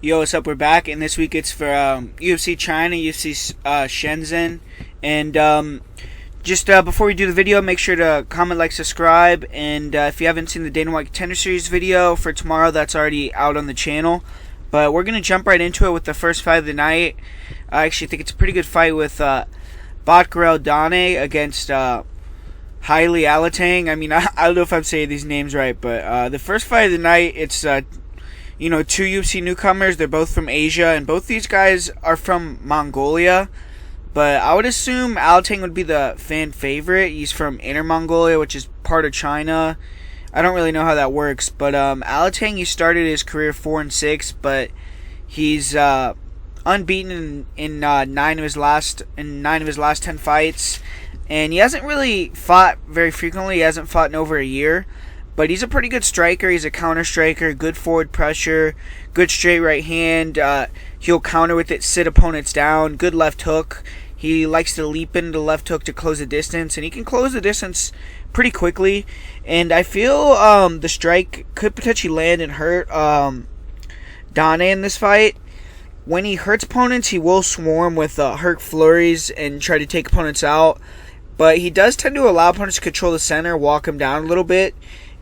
Yo, what's up? We're back, and this week it's for UFC China, UFC Shenzhen, and just before we do the video, make sure to comment, like, subscribe, and if you haven't seen the Dana White Contender Series video for tomorrow, that's already out on the channel. But we're gonna jump right into it with the first fight of the night. I actually think it's a pretty good fight with Botkarel Dane against Weili Alateng. I mean, I don't know if I'm saying these names right, but the first fight of the night, it's two UFC newcomers. They're both from Asia, and both these guys are from Mongolia. But I would assume Alateng would be the fan favorite. He's from Inner Mongolia, which is part of China. I don't really know how that works, but Alateng, he started his career 4-6, but he's unbeaten in 9 of his last 10 fights, and he hasn't really fought very frequently. He hasn't fought in over a year. But he's a pretty good striker. He's a counter striker, good forward pressure, good straight right hand. He'll counter with it, sit opponents down, good left hook. He likes to leap into the left hook to close the distance, and he can close the distance pretty quickly. And I feel the strike could potentially land and hurt Dane in this fight. When he hurts opponents, he will swarm with hurt flurries and try to take opponents out. But he does tend to allow opponents to control the center, walk him down a little bit.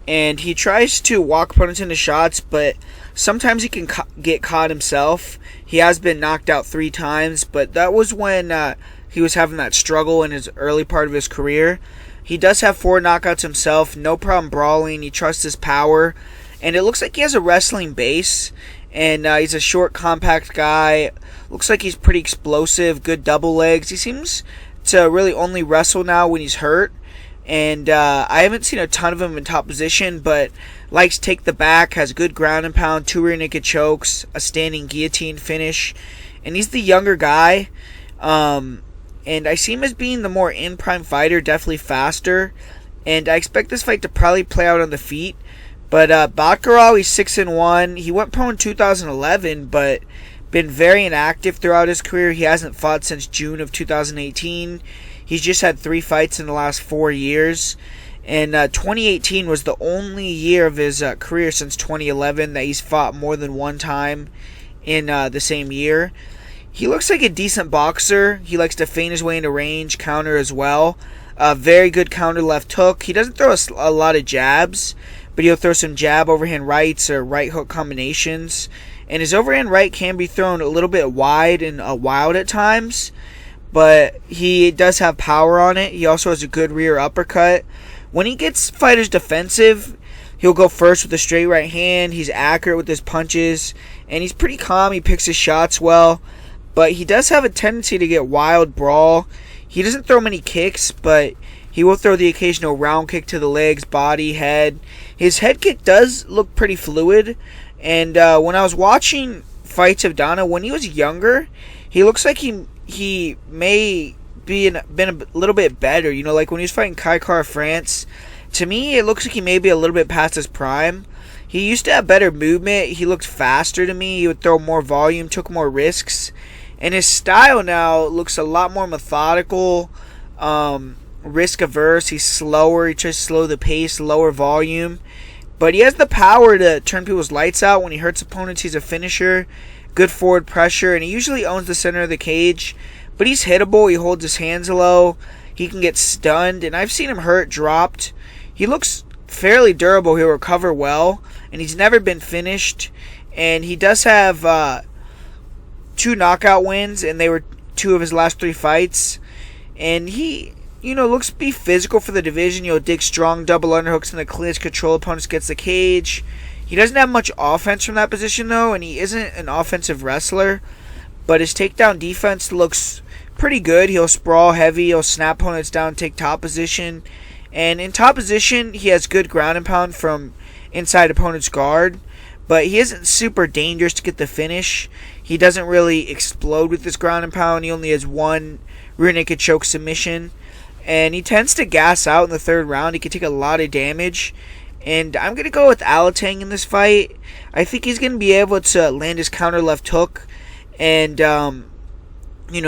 And he tries to walk opponents into shots, but sometimes he can get caught himself. He has been knocked out 3 times, but that was when he was having that struggle in his early part of his career. He does have 4 knockouts himself, no problem brawling. He trusts his power, and it looks like he has a wrestling base. And he's a short, compact guy. Looks like he's pretty explosive, good double legs. He seems to really only wrestle now when he's hurt. And I haven't seen a ton of him in top position, but likes to take the back, has good ground and pound, 2 rear naked chokes, a standing guillotine finish. And he's the younger guy. And I see him as being the more in-prime fighter, definitely faster. And I expect this fight to probably play out on the feet. But Botkarel, he's 6-1. He went pro in 2011, but been very inactive throughout his career. He hasn't fought since June of 2018. He's just had 3 fights in the last 4 years. And 2018 was the only year of his career since 2011 that he's fought more than 1 time in the same year. He looks like a decent boxer. He likes to feint his way into range, counter as well. Very good counter left hook. He doesn't throw a lot of jabs, but he'll throw some jab overhand rights or right hook combinations. And his overhand right can be thrown a little bit wide and wild at times, but he does have power on it. He also has a good rear uppercut. When he gets fighters defensive, he'll go first with a straight right hand. He's accurate with his punches, and he's pretty calm. He picks his shots well, but he does have a tendency to get wild brawl. He doesn't throw many kicks, but he will throw the occasional round kick to the legs, body, head. His head kick does look pretty fluid, and when I was watching fights of Dana, when he was younger, he looks like he may been a little bit better. You know, like when he was fighting Kai France, to me, it looks like he may be a little bit past his prime. He used to have better movement. He looked faster to me. He would throw more volume, took more risks. And his style now looks a lot more methodical, risk averse. He's slower. He tries to slow the pace, lower volume. But he has the power to turn people's lights out. When he hurts opponents, he's a finisher. Good forward pressure, and he usually owns the center of the cage. But he's hittable. He holds his hands low. He can get stunned, and I've seen him hurt, dropped. He looks fairly durable. He'll recover well, and he's never been finished. And he does have 2 knockout wins, and they were 2 of his last 3 fights. And he, looks to be physical for the division. He'll dig strong double underhooks in the clinch, control opponents, gets the cage. He doesn't have much offense from that position, though, and he isn't an offensive wrestler. But his takedown defense looks pretty good. He'll sprawl heavy. He'll snap opponents down, take top position. And in top position, he has good ground and pound from inside opponent's guard. But he isn't super dangerous to get the finish. He doesn't really explode with this ground and pound. He only has 1 rear naked choke submission. And he tends to gas out in the 3rd round. He can take a lot of damage. And I'm going to go with Alateng in this fight. I think he's going to be able to land his counter left hook. And,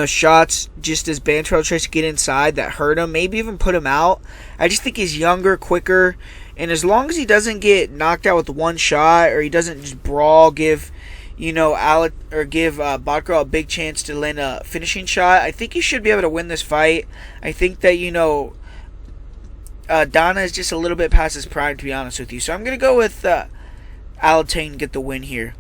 shots just as Banterell tries to get inside that hurt him. Maybe even put him out. I just think he's younger, quicker. And as long as he doesn't get knocked out with 1 shot, or he doesn't just brawl, give give Botkerl a big chance to land a finishing shot. I think he should be able to win this fight. I think that Donna is just a little bit past his prime, to be honest with you. So I'm gonna go with Alateng to get the win here.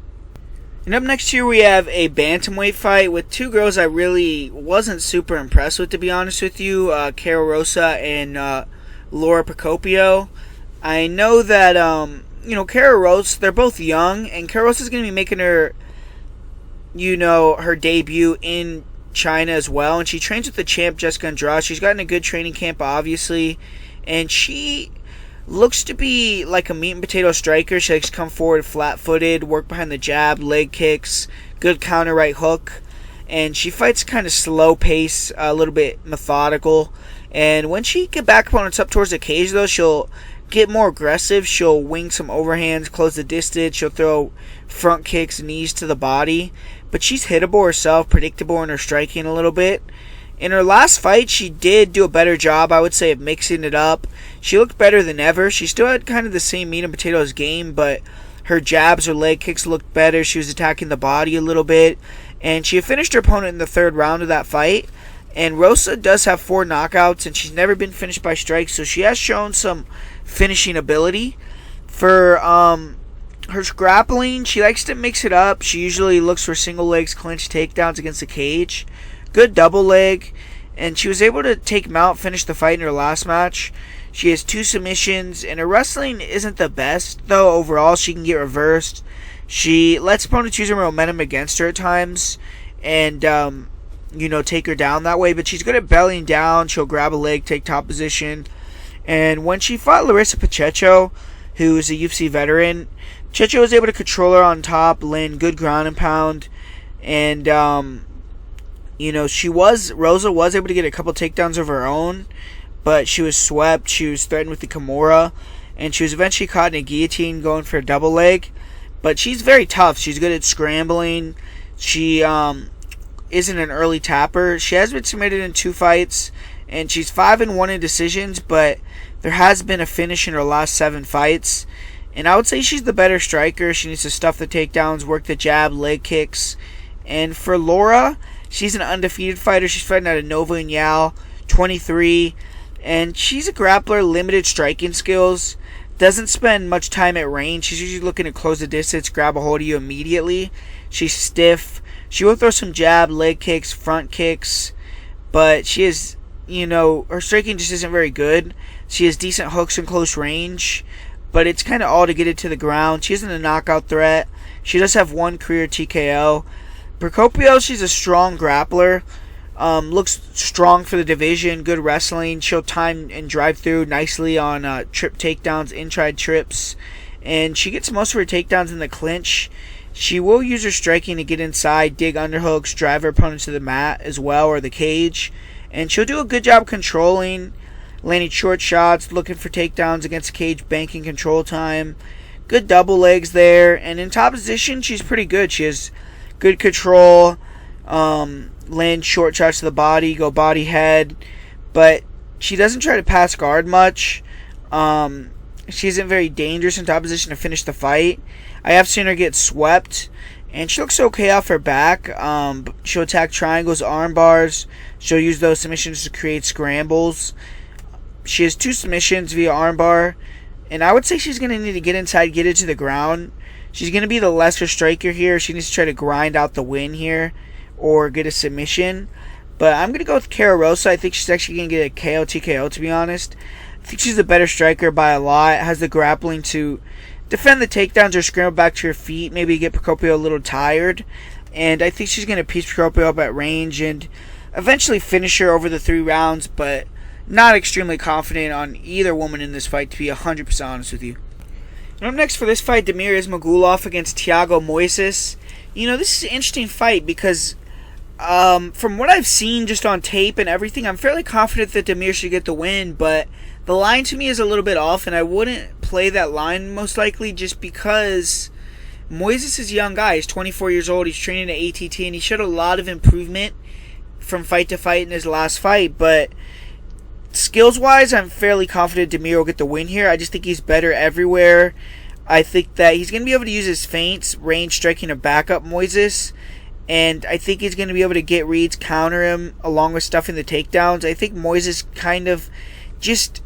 And up next here we have a bantamweight fight with two girls I really wasn't super impressed with, to be honest with you. Rosa and Laura Procopio. I know that Rosa, they're both young, and Rosa is going to be making her her debut in China as well, and she trains with the champ Jessica Andrade. She's gotten a good training camp, obviously, and she looks to be like a meat and potato striker. She likes to come forward flat-footed, work behind the jab, leg kicks, good counter right hook. And she fights kind of slow pace, a little bit methodical. And when she get back opponents up towards the cage, though, she'll get more aggressive. She'll wing some overhands, close the distance. She'll throw front kicks, knees to the body. But she's hittable herself, predictable in her striking a little bit. In her last fight, she did do a better job, I would say, of mixing it up. She looked better than ever. She still had kind of the same meat and potatoes game, but her jabs, her leg kicks looked better. She was attacking the body a little bit. And she finished her opponent in the third round of that fight. And Rosa does have 4 knockouts, and she's never been finished by strikes, so she has shown some finishing ability. For her grappling, she likes to mix it up. She usually looks for single legs, clinch takedowns against the cage. Good double leg, and she was able to take him out, finish the fight in her last match. She has 2 submissions, and her wrestling isn't the best, though overall she can get reversed. She lets opponents use her momentum against her at times, and take her down that way, but she's good at bellying down. She'll grab a leg, take top position. And when she fought Larissa Pacheco, who is a UFC veteran, Pacheco was able to control her on top, land good ground and pound, and Rosa was able to get a couple takedowns of her own, but she was swept. She was threatened with the Kimura, and she was eventually caught in a guillotine going for a double leg. But she's very tough. She's good at scrambling. She isn't an early tapper. She has been submitted in 2 fights, and she's 5-1 in decisions, but there has been a finish in her last 7 fights. And I would say she's the better striker. She needs to stuff the takedowns, work the jab, leg kicks. And for Laura, she's an undefeated fighter. She's fighting out of Nova and Yao, 23. And she's a grappler, limited striking skills. Doesn't spend much time at range. She's usually looking to close the distance, grab a hold of you immediately. She's stiff. She will throw some jab, leg kicks, front kicks. But she is, her striking just isn't very good. She has decent hooks in close range, but it's kind of all to get it to the ground. She isn't a knockout threat. She does have 1 career TKO. Procopio, she's a strong grappler. Looks strong for the division. Good wrestling. She'll time and drive through nicely on trip takedowns, inside trips. And she gets most of her takedowns in the clinch. She will use her striking to get inside, dig underhooks, drive her opponent to the mat as well, or the cage. And she'll do a good job controlling, landing short shots, looking for takedowns against the cage, banking control time. Good double legs there. And in top position, she's pretty good. She has good control, land short shots to the body, go body head. But she doesn't try to pass guard much. She isn't very dangerous in top position to finish the fight. I have seen her get swept, and she looks okay off her back. She'll attack triangles, arm bars. She'll use those submissions to create scrambles. She has 2 submissions via armbar, and I would say she's going to need to get inside, get it to the ground. She's going to be the lesser striker here. She needs to try to grind out the win here or get a submission. But I'm going to go with Rosa. I think she's actually going to get a KO TKO, to be honest. I think she's the better striker by a lot. Has the grappling to defend the takedowns or scramble back to her feet. Maybe get Procopio a little tired. And I think she's going to piece Procopio up at range and eventually finish her over the 3 rounds. But not extremely confident on either woman in this fight, to be 100% honest with you. And up next for this fight, Damir Ismagulov against Thiago Moises. This is an interesting fight because from what I've seen just on tape and everything, I'm fairly confident that Damir should get the win, but the line to me is a little bit off, and I wouldn't play that line most likely just because Moises is a young guy. He's 24 years old. He's training at ATT, and he showed a lot of improvement from fight to fight in his last fight, but skills-wise, I'm fairly confident Damir will get the win here. I just think he's better everywhere. I think that he's going to be able to use his feints, range striking to back up Moises. And I think he's going to be able to get reads, counter him, along with stuffing the takedowns. I think Moises kind of just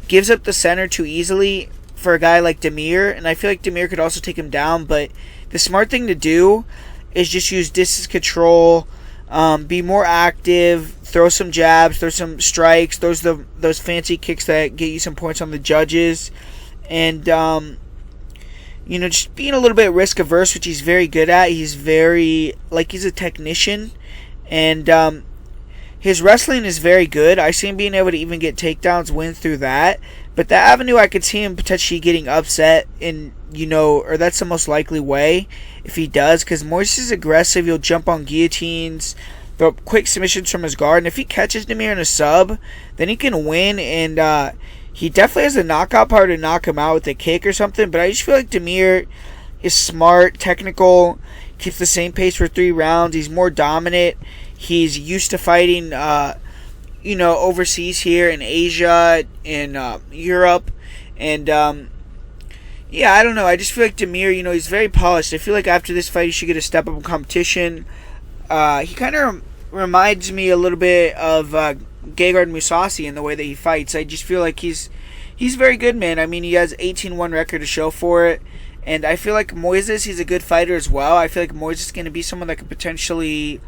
gives up the center too easily for a guy like Demir. And I feel like Demir could also take him down. But the smart thing to do is just use distance control, be more active, throw some jabs, throw some strikes, those fancy kicks that get you some points on the judges. And, just being a little bit risk averse, which he's very good at. He's he's a technician. And his wrestling is very good. I see him being able to even get takedowns, win through that. But the avenue I could see him potentially getting upset in, or that's the most likely way if he does. Because Moises is aggressive. He'll jump on guillotines, throw quick submissions from his guard. And if he catches Demir in a sub, then he can win. And, he definitely has the knockout power to knock him out with a kick or something, but I just feel like Demir is smart, technical, keeps the same pace for 3 rounds. He's more dominant. He's used to fighting, overseas here in Asia, in Europe, and I don't know. I just feel like Demir, he's very polished. I feel like after this fight, he should get a step up in competition. He kind of reminds me a little bit of Gegard Mousasi in the way that he fights. I just feel like he's very good, man. I mean, he has 18-1 record to show for it. And I feel like Moises, he's a good fighter as well. I feel like Moises is going to be someone that could potentially,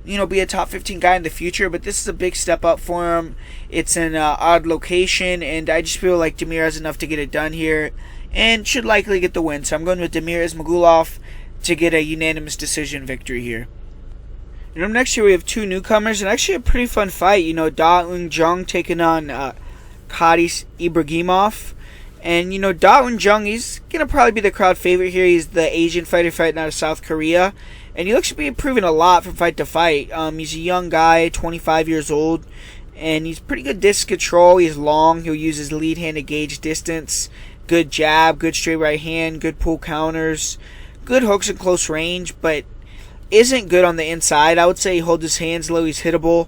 be a top 15 guy in the future. But this is a big step up for him. It's an odd location. And I just feel like Demir has enough to get it done here. And should likely get the win. So I'm going with Demir Ismagulov to get a unanimous decision victory here. And up next here we have 2 newcomers, and actually a pretty fun fight. Da Eun Jung taking on Kadis Ibragimov. And, Da Eun Jung, he's going to probably be the crowd favorite here. He's the Asian fighter fighting out of South Korea. And he looks to be improving a lot from fight to fight. He's a young guy, 25 years old. And he's pretty good distance control. He's long. He'll use his lead hand to gauge distance. Good jab, good straight right hand, good pull counters. Good hooks in close range, but isn't good on the inside. I would say he holds his hands low. He's hittable.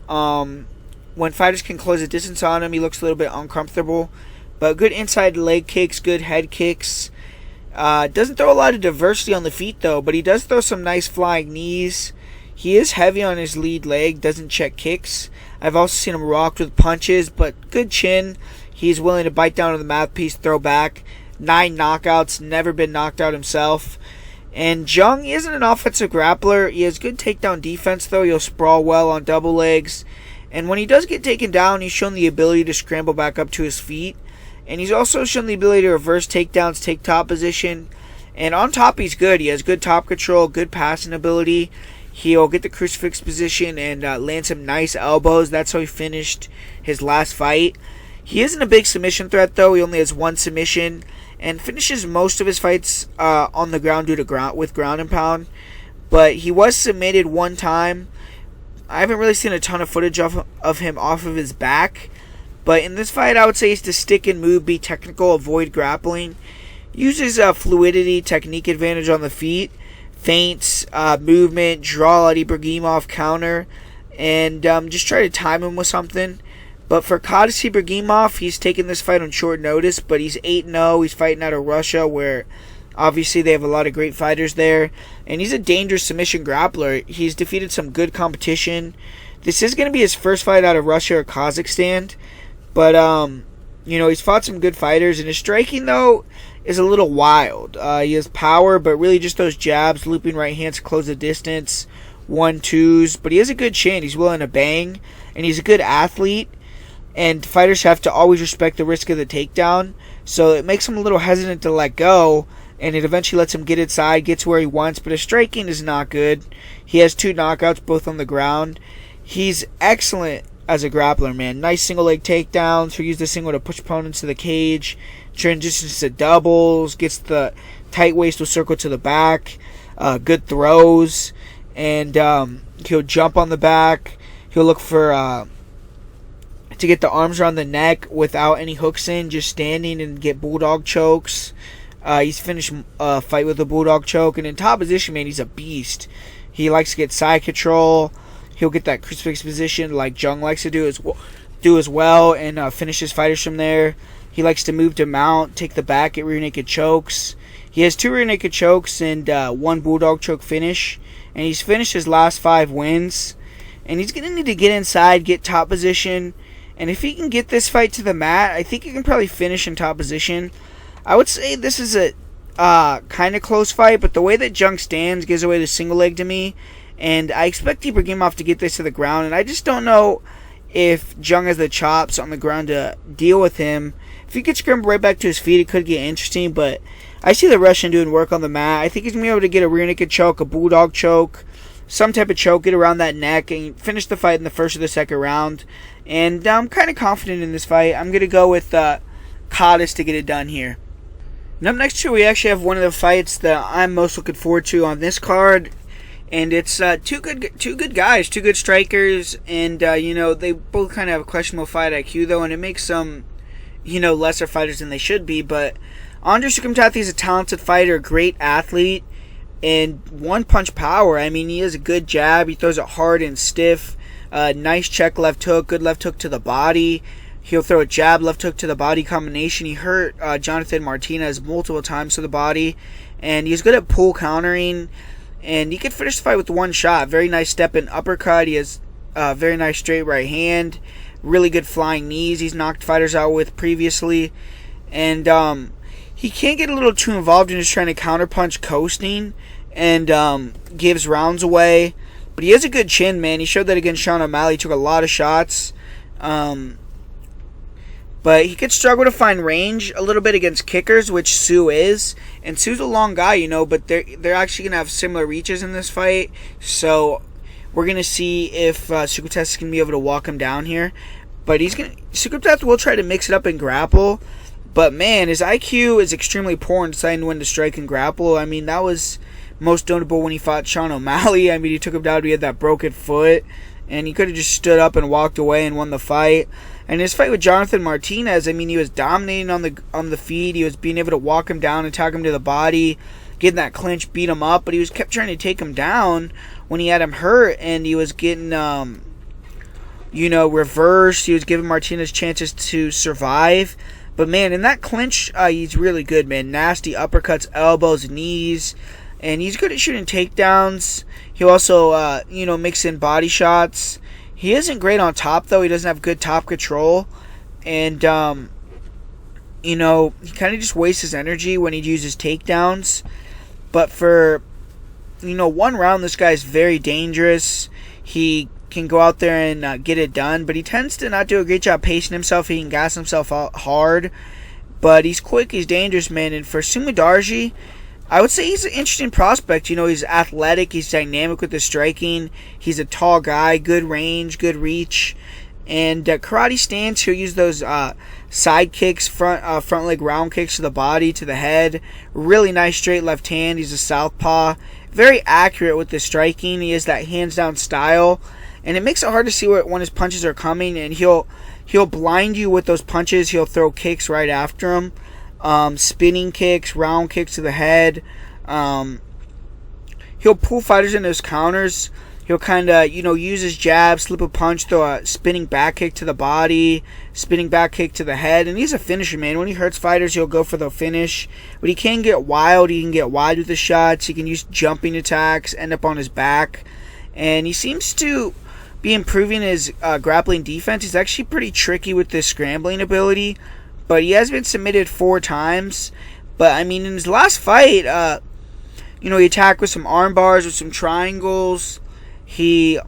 When fighters can close the distance on him, he looks a little bit uncomfortable. But good inside leg kicks, good head kicks. Doesn't throw a lot of diversity on the feet, though, but he does throw some nice flying knees. He is heavy on his lead leg, doesn't check kicks. I've also seen him rocked with punches, but good chin. He's willing to bite down on the mouthpiece, throw back. 9 knockouts, never been knocked out himself. And Jung isn't an offensive grappler. He has good takedown defense, though. He'll sprawl well on double legs. And when he does get taken down, he's shown the ability to scramble back up to his feet. And he's also shown the ability to reverse takedowns, take top position. And on top, he's good. He has good top control, good passing ability. He'll get the crucifix position and land some nice elbows. That's how he finished his last fight. He isn't a big submission threat, though. He only has 1 submission. And finishes most of his fights on the ground with ground and pound. But he was submitted 1 time. I haven't really seen a ton of footage of him off of his back. But in this fight, I would say he's to stick and move, be technical, avoid grappling. Uses fluidity, technique advantage on the feet. Feints, movement, draw at Ibragimov, counter. And just try to time him with something. But for Kadis Ibragimov, he's taking this fight on short notice, but he's 8-0. He's fighting out of Russia, where obviously they have a lot of great fighters there. And he's a dangerous submission grappler. He's defeated some good competition. This is going to be his first fight out of Russia or Kazakhstan. But, he's fought some good fighters. And his striking, though, is a little wild. He has power, but really just those jabs, looping right hands to close the distance, 1-2s. But he has a good chin. He's willing to bang. And he's a good athlete. And fighters have to always respect the risk of the takedown. So it makes him a little hesitant to let go. And it eventually lets him get inside, gets where he wants. But his striking is not good. He has 2 knockouts, both on the ground. He's excellent as a grappler, man. Nice single leg takedowns. He'll use the single to push opponents to the cage. Transitions to doubles. Gets the tight waist will circle to the back. Good throws. And he'll jump on the back. He'll look for to get the arms around the neck without any hooks in, just standing and get bulldog chokes. He's finished a fight with a bulldog choke. And in top position, man, he's a beast. He likes to get side control. He'll get that crucifix position like Jung likes to do as well, and finish his fighters from there. He likes to move to mount, take the back, get rear naked chokes. He has 2 rear naked chokes and 1 bulldog choke finish. And he's finished his last 5 wins. And he's going to need to get inside, get top position. And if he can get this fight to the mat, I think he can probably finish in top position. I would say this is a kind of close fight, but the way that Zhang stands gives away the single leg to me. And I expect Ibragimov to get this to the ground. And I just don't know if Zhang has the chops on the ground to deal with him. If he gets scrambled right back to his feet, it could get interesting. But I see the Russian doing work on the mat. I think he's going to be able to get a rear naked choke, a bulldog choke, some type of choke, get around that neck, and finish the fight in the first or the second round. And I'm kind of confident in this fight. I'm going to go with Cottis to get it done here. And up next here, we actually have one of the fights that I'm most looking forward to on this card. And it's two good guys, 2 good strikers. And, they both kind of have a questionable fight IQ, though. And it makes them, lesser fighters than they should be. But Andrade Soukhamthath is a talented fighter, great athlete, and one-punch power. I mean, he has a good jab. He throws it hard and stiff. Nice check left hook, good left hook to the body. He'll throw a jab, left hook to the body combination. He hurt Jonathan Martinez multiple times to the body. And he's good at pull countering. And he could finish the fight with 1 shot. Very nice step and uppercut. He has a very nice straight right hand. Really good flying knees he's knocked fighters out with previously. And he can get a little too involved in just trying to counterpunch coasting. And gives rounds away. But he has a good chin, man. He showed that against Sean O'Malley. He took a lot of shots. But he could struggle to find range a little bit against kickers, which Sue is. And Sue's a long guy, but they're actually going to have similar reaches in this fight. So we're going to see if Soukhamthath is going to be able to walk him down here. But Soukhamthath will try to mix it up and grapple. But, man, his IQ is extremely poor in deciding when to strike and grapple. I mean, that was most notable when he fought Sean O'Malley. I mean, he took him down. He had that broken foot. And he could have just stood up and walked away and won the fight. And his fight with Jonathan Martinez, I mean, he was dominating on the feet. He was being able to walk him down, attack him to the body, get in that clinch, beat him up. But he was kept trying to take him down when he had him hurt. And he was getting, reversed. He was giving Martinez chances to survive. But, man, in that clinch, he's really good, man. Nasty uppercuts, elbows, knees. And he's good at shooting takedowns. He'll also, mix in body shots. He isn't great on top, though. He doesn't have good top control. And, he kind of just wastes his energy when he uses takedowns. But for, 1 round, this guy's very dangerous. He can go out there and get it done. But he tends to not do a great job pacing himself. He can gas himself out hard. But he's quick. He's dangerous, man. And for Sumidarji, I would say he's an interesting prospect. He's athletic. He's dynamic with his striking. He's a tall guy. Good range. Good reach. And karate stance, he'll use those side kicks, front leg round kicks to the body, to the head. Really nice straight left hand. He's a southpaw. Very accurate with the striking. He has that hands down style. And it makes it hard to see when his punches are coming. And he'll blind you with those punches. He'll throw kicks right after him. Spinning kicks, round kicks to the head. He'll pull fighters into his counters. He'll kind of, use his jab, slip a punch, throw a spinning back kick to the body, spinning back kick to the head. And he's a finisher, man. When he hurts fighters, he'll go for the finish. But he can get wild. He can get wide with the shots. He can use jumping attacks, end up on his back. And he seems to be improving his grappling defense. He's actually pretty tricky with his scrambling ability. But he has been submitted 4 times. But, I mean, in his last fight, he attacked with some arm bars, with some triangles. He,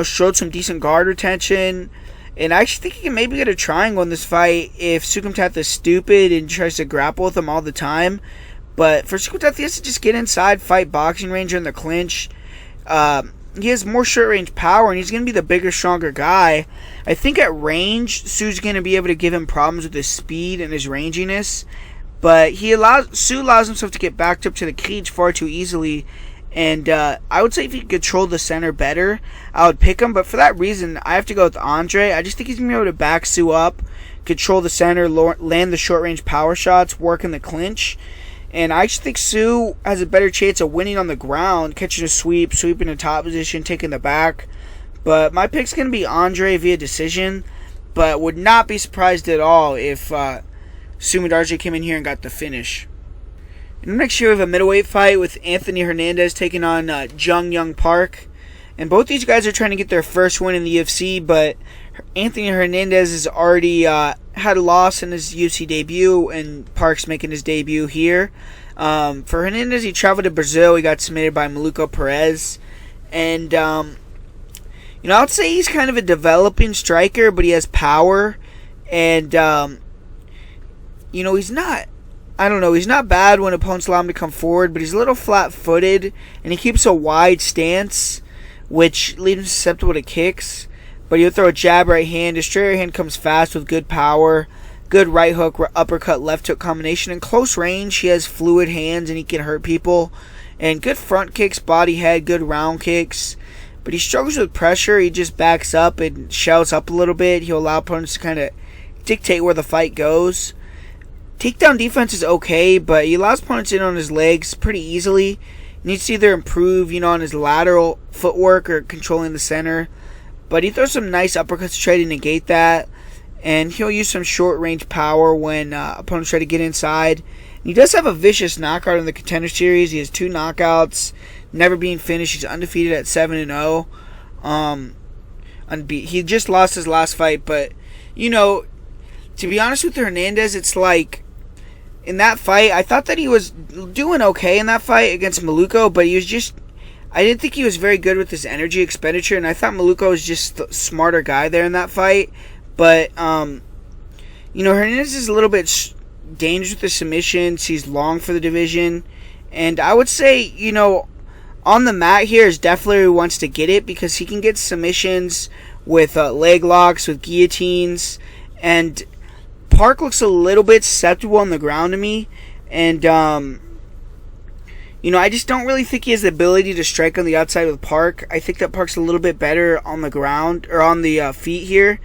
showed some decent guard retention. And I actually think he can maybe get a triangle in this fight if Soukhamthath is stupid and tries to grapple with him all the time. But for Soukhamthath, he has to just get inside, fight boxing range in the clinch. He has more short range power, and he's going to be the bigger, stronger guy. I think at range, Sue's going to be able to give him problems with his speed and his ranginess. But Sue allows himself to get backed up to the cage far too easily. And I would say if he could control the center better, I would pick him. But for that reason, I have to go with Andrade. I just think he's going to be able to back Sue up, control the center, land the short range power shots, work in the clinch. And I actually think Sue has a better chance of winning on the ground, catching a sweep, sweeping the top position, taking the back. But my pick's going to be Andrade via decision. but would not be surprised at all if Sumidarje came in here and got the finish. And next year we have a middleweight fight with Anthony Hernandez taking on Jung Young Park. And both these guys are trying to get their first win in the UFC, but Anthony Hernandez has already had a loss in his UFC debut, and Park's making his debut here. For Hernandez, he traveled to Brazil. He got submitted by Maluco Perez. And, you know, I would say he's kind of a developing striker, but he has power. And, you know, he's not bad when opponents allow him to come forward, but he's a little flat-footed, and he keeps a wide stance, which leaves him susceptible to kicks. But he'll throw a jab right hand. His straight right hand comes fast with good power. Good right hook, uppercut, left hook combination. In close range, he has fluid hands and he can hurt people. And good front kicks, body head, good round kicks. But he struggles with pressure. He just backs up and shells up a little bit. He'll allow opponents to kind of dictate where the fight goes. Takedown defense is okay, but he allows opponents in on his legs pretty easily. He needs to either improve, on his lateral footwork or controlling the center. But he throws some nice uppercuts to try to negate that. And he'll use some short-range power when opponents try to get inside. And he does have a vicious knockout in the Contender Series. He has 2 knockouts, never being finished. He's undefeated at 7-0. He just lost his last fight. But, to be honest with Hernandez, it's like, in that fight, I thought that he was doing okay in that fight against Maluco, but I didn't think he was very good with his energy expenditure, and I thought Maluco was just the smarter guy there in that fight. But, Hernandez is a little bit dangerous with the submissions. He's long for the division. And I would say, on the mat here is definitely where he wants to get it, because he can get submissions with leg locks, with guillotines. And Park looks a little bit susceptible on the ground to me. And, I just don't really think he has the ability to strike on the outside with Park. I think that Park's a little bit better on the ground, or on the feet here.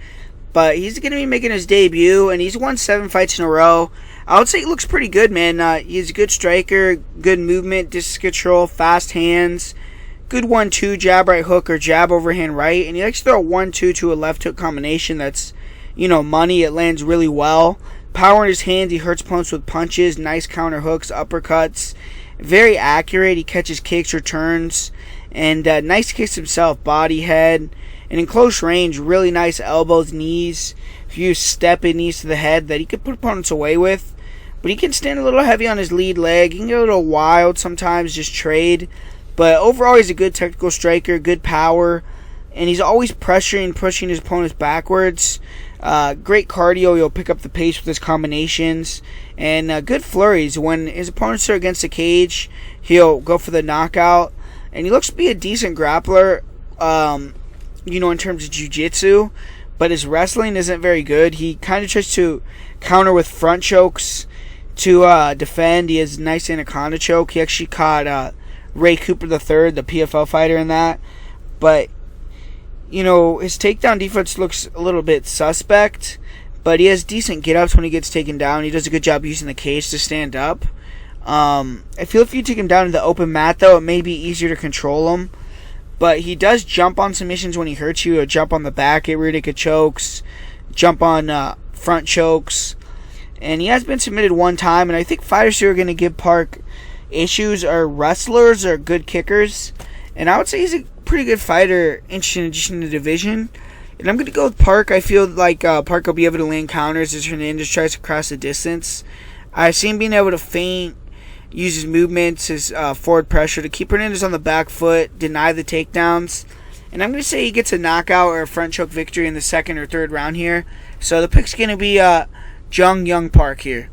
But he's going to be making his debut, and he's won 7 fights in a row. I would say he looks pretty good, man. He's a good striker, good movement, distance control, fast hands, good 1-2 jab right hook or jab overhand right. And he likes to throw a 1-2 to a left hook combination that's, money. It lands really well. Power in his hands. He hurts opponents with punches, nice counter hooks, uppercuts. Very accurate. He catches kicks, returns, and nice kicks himself, body, head. And in close range, really nice elbows, knees, a few step-in knees to the head that he could put opponents away with. But he can stand a little heavy on his lead leg. He can get a little wild sometimes, just trade. But overall, he's a good technical striker, good power. And he's always pushing his opponents backwards. Great cardio. He'll pick up the pace with his combinations. And good flurries. When his opponents are against the cage, he'll go for the knockout. And he looks to be a decent grappler, in terms of jiu-jitsu. But his wrestling isn't very good. He kind of tries to counter with front chokes to defend. He has a nice anaconda choke. He actually caught Ray Cooper III, the PFL fighter, in that. But, his takedown defense looks a little bit suspect. But he has decent get-ups when he gets taken down. He does a good job using the cage to stand up. I feel if you take him down to the open mat, though, it may be easier to control him. But he does jump on submissions when he hurts you. He'll jump on the back, get rear naked chokes, jump on front chokes. And he has been submitted one time. And I think fighters who are going to give Park issues are wrestlers or good kickers. And I would say he's a pretty good fighter in addition to the division. And I'm going to go with Park. I feel like Park will be able to land counters as Hernandez tries to cross the distance. I've seen him being able to feint, use his movements, his forward pressure to keep Hernandez on the back foot, deny the takedowns. And I'm going to say he gets a knockout or a front choke victory in the second or third round here. So the pick's going to be Jung Young Park here.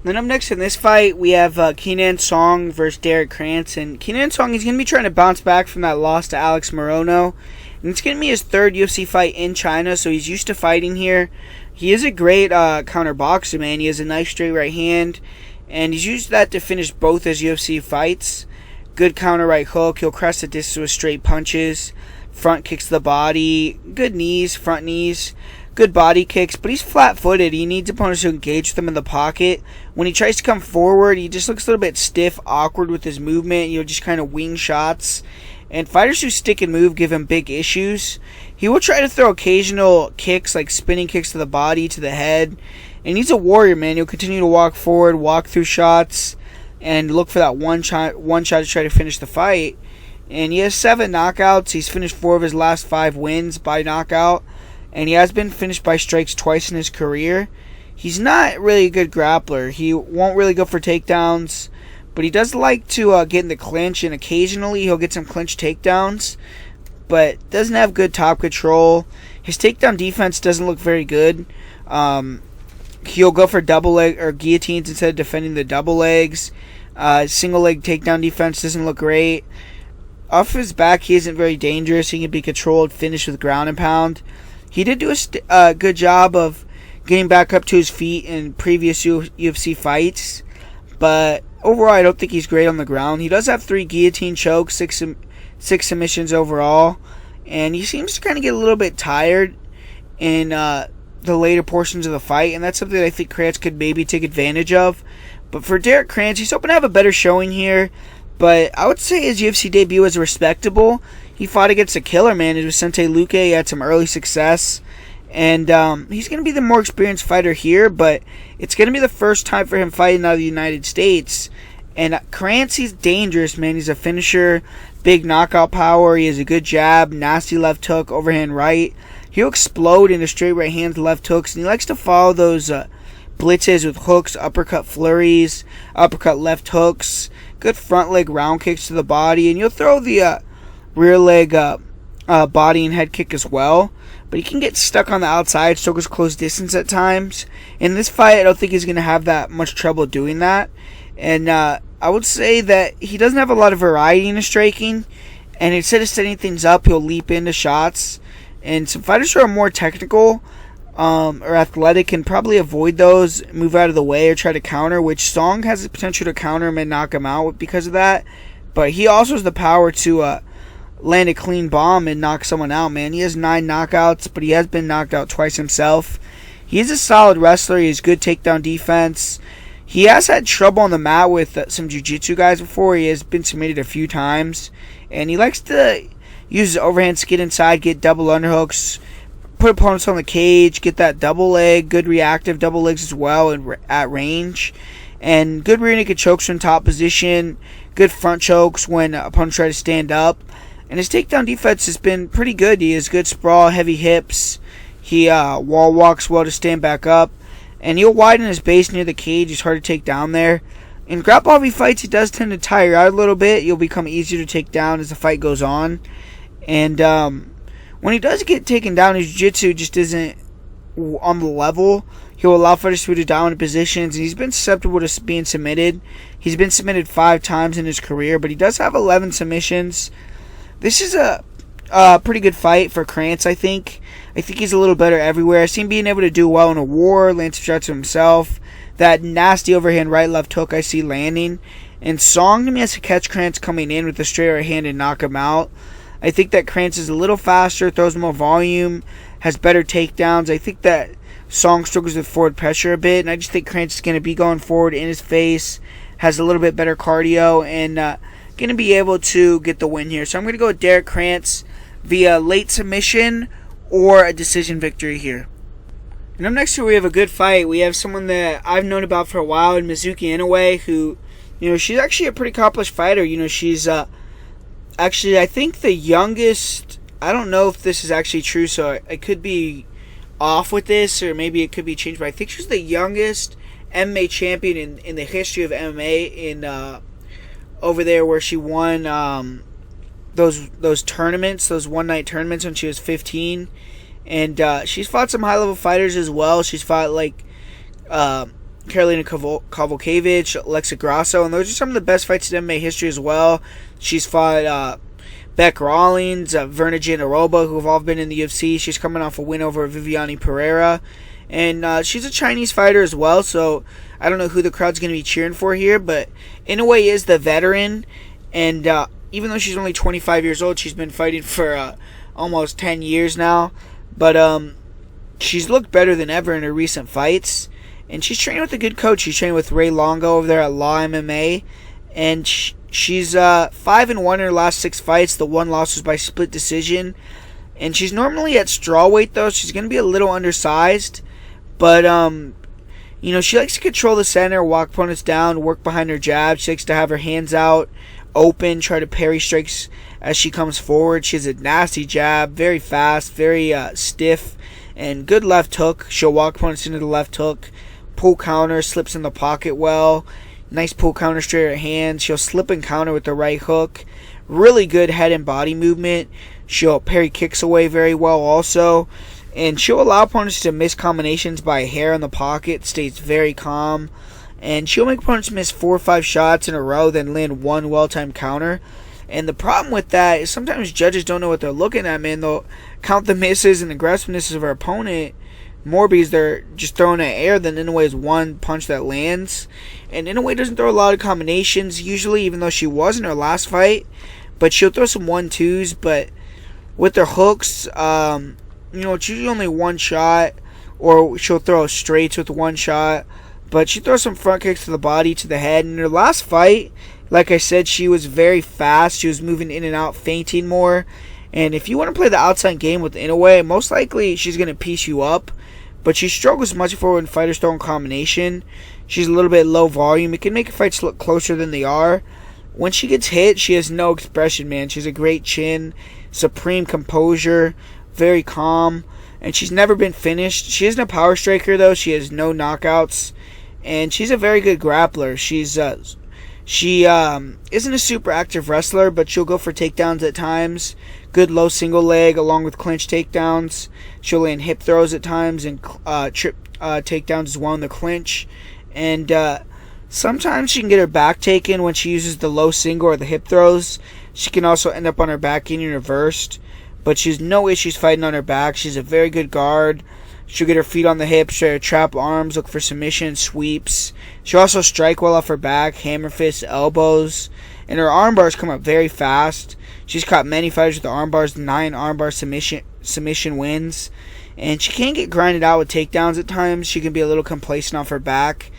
Then up next in this fight, we have Kenan Song versus Derek Krantz. And Kenan Song, he's going to be trying to bounce back from that loss to Alex Morono. And it's going to be his 3rd UFC fight in China, so he's used to fighting here. He is a great counter boxer, man. He has a nice straight right hand. And he's used that to finish both his UFC fights. Good counter right hook. He'll cross the distance with straight punches. Front kicks to the body. Good knees, front knees. Good body kicks. But he's flat-footed. He needs opponents to engage with him in the pocket. When he tries to come forward, he just looks a little bit stiff, awkward with his movement. Just kind of wing shots. And fighters who stick and move give him big issues. He will try to throw occasional kicks, like spinning kicks to the body, to the head. And he's a warrior, man. He'll continue to walk forward, walk through shots, and look for that one shot to try to finish the fight. And he has 7 knockouts. He's finished 4 of his last 5 wins by knockout. And he has been finished by strikes twice in his career. He's not really a good grappler. He won't really go for takedowns, but he does like to get in the clinch, and occasionally he'll get some clinch takedowns, but doesn't have good top control. His takedown defense doesn't look very good. He'll go for double leg or guillotines instead of defending the double legs. Single leg takedown defense doesn't look great. Off his back, he isn't very dangerous. He can be controlled, finished with ground and pound. He did do a good job of getting back up to his feet in previous UFC fights, but overall I don't think he's great on the ground. He does have 3 guillotine chokes, 6 submissions overall, and he seems to kind of get a little bit tired in the later portions of the fight, and that's something that I think Krantz could maybe take advantage of. But for Derek Krantz, he's hoping to have a better showing here, but I would say his UFC debut was respectable. He fought against a killer, man. It was Vicente Luque. He had some early success. And he's going to be the more experienced fighter here, but it's going to be the first time for him fighting out of the United States. And Krantz, he's dangerous, man. He's a finisher, big knockout power. He has a good jab, nasty left hook, overhand right. He'll explode into straight right hands, left hooks, and he likes to follow those blitzes with hooks, uppercut flurries, uppercut left hooks, good front leg round kicks to the body, and you'll throw the rear leg body and head kick as well. But he can get stuck on the outside, so goes close distance at times. In this fight, I don't think he's going to have that much trouble doing that. And I would say that he doesn't have a lot of variety in his striking. And instead of setting things up, he'll leap into shots. And some fighters who are more technical or athletic can probably avoid those, move out of the way, or try to counter, which Song has the potential to counter him and knock him out because of that. But he also has the power to land a clean bomb and knock someone out, man. He has 9 knockouts, but he has been knocked out twice himself. He is a solid wrestler. He has good takedown defense. He has had trouble on the mat with some jiu-jitsu guys before. He has been submitted a few times. And he likes to use his overhand skid inside, get double underhooks, put opponents on the cage, get that double leg, good reactive double legs as well and at range. And good rear naked chokes from top position, good front chokes when opponents try to stand up. And his takedown defense has been pretty good. He has good sprawl, heavy hips. He wall walks well to stand back up. And he'll widen his base near the cage. He's hard to take down there. In grapple-heavy fights, he does tend to tire out a little bit. He'll become easier to take down as the fight goes on. And when he does get taken down, his jiu-jitsu just isn't on the level. He'll allow fighters to do dominant positions. And he's been susceptible to being submitted. He's been submitted 5 times in his career. But he does have 11 submissions. This is a pretty good fight for Krantz, I think. I think he's a little better everywhere. I've seen him being able to do well in a war, land some shots to himself. That nasty overhand right-left hook I see landing. And Song to me has to catch Krantz coming in with a straight right hand and knock him out. I think that Krantz is a little faster, throws more volume, has better takedowns. I think that Song struggles with forward pressure a bit. And I just think Krantz is going to be going forward in his face, has a little bit better cardio, and going to be able to get the win here. So I'm going to go with Derek Krantz via late submission or a decision victory here. And up next here we have a good fight. We have someone that I've known about for a while in Mizuki Inoue, who, she's actually a pretty accomplished fighter. She's actually, I think the youngest, I don't know if this is actually true, so I could be off with this, or maybe it could be changed, but I think she's the youngest MMA champion in the history of MMA in over there, where she won those tournaments, those one-night tournaments when she was 15. And she's fought some high-level fighters as well. She's fought like Karolina Kowalkiewicz, Alexa Grasso, and those are some of the best fights in MMA history as well. She's fought Beck Rawlings, Verna Jandiroba, who have all been in the UFC. She's coming off a win over Viviane Pereira. And she's a Chinese fighter as well, so I don't know who the crowd's going to be cheering for here, but Inoue is the veteran, and even though she's only 25 years old, she's been fighting for almost 10 years now. But she's looked better than ever in her recent fights. And she's training with a good coach. She's training with Ray Longo over there at Law MMA. And She's 5-1 in her last 6 fights. The one loss was by split decision. And she's normally at strawweight, though. She's going to be a little undersized. But, she likes to control the center, walk opponents down, work behind her jab. She likes to have her hands out, open, try to parry strikes as she comes forward. She has a nasty jab, very fast, very stiff, and good left hook. She'll walk opponents into the left hook, pull counter, slips in the pocket well. Nice pull counter straight at her hand. She'll slip and counter with the right hook. Really good head and body movement. She'll parry kicks away very well also. And she'll allow opponents to miss combinations by a hair in the pocket. Stays very calm. And she'll make opponents miss 4 or 5 shots in a row, then land one well-timed counter. And the problem with that is sometimes judges don't know what they're looking at, man. They'll count the misses and aggressiveness of our opponent more because they're just throwing at air than Inoue is one punch that lands. And Inoue doesn't throw a lot of combinations usually, even though she was in her last fight. But she'll throw some 1-2s. But with her hooks, it's usually only one shot. Or she'll throw straights with one shot. But she throws some front kicks to the body, to the head. In her last fight, like I said, she was very fast. She was moving in and out, feinting more. And if you want to play the outside game with Inoue, most likely she's going to piece you up. But she struggles much for when fighters throw in combination. She's a little bit low volume. It can make fights look closer than they are. When she gets hit, she has no expression, man. She has a great chin, supreme composure, very calm. And she's never been finished. She isn't a power striker, though. She has no knockouts. And she's a very good grappler. She isn't a super active wrestler, but she'll go for takedowns at times. Good low single leg along with clinch takedowns. She'll land hip throws at times and trip takedowns as well in the clinch. And sometimes she can get her back taken when she uses the low single or the hip throws. She can also end up on her back getting reversed. But she's no issues fighting on her back. She's a very good guard. She'll get her feet on the hips, try to trap arms, look for submission, sweeps. She'll also strike well off her back, hammer fists, elbows. And her arm bars come up very fast. She's caught many fighters with the arm bars, 9 arm bar submission wins. And she can get grinded out with takedowns at times. She can be a little complacent off her back.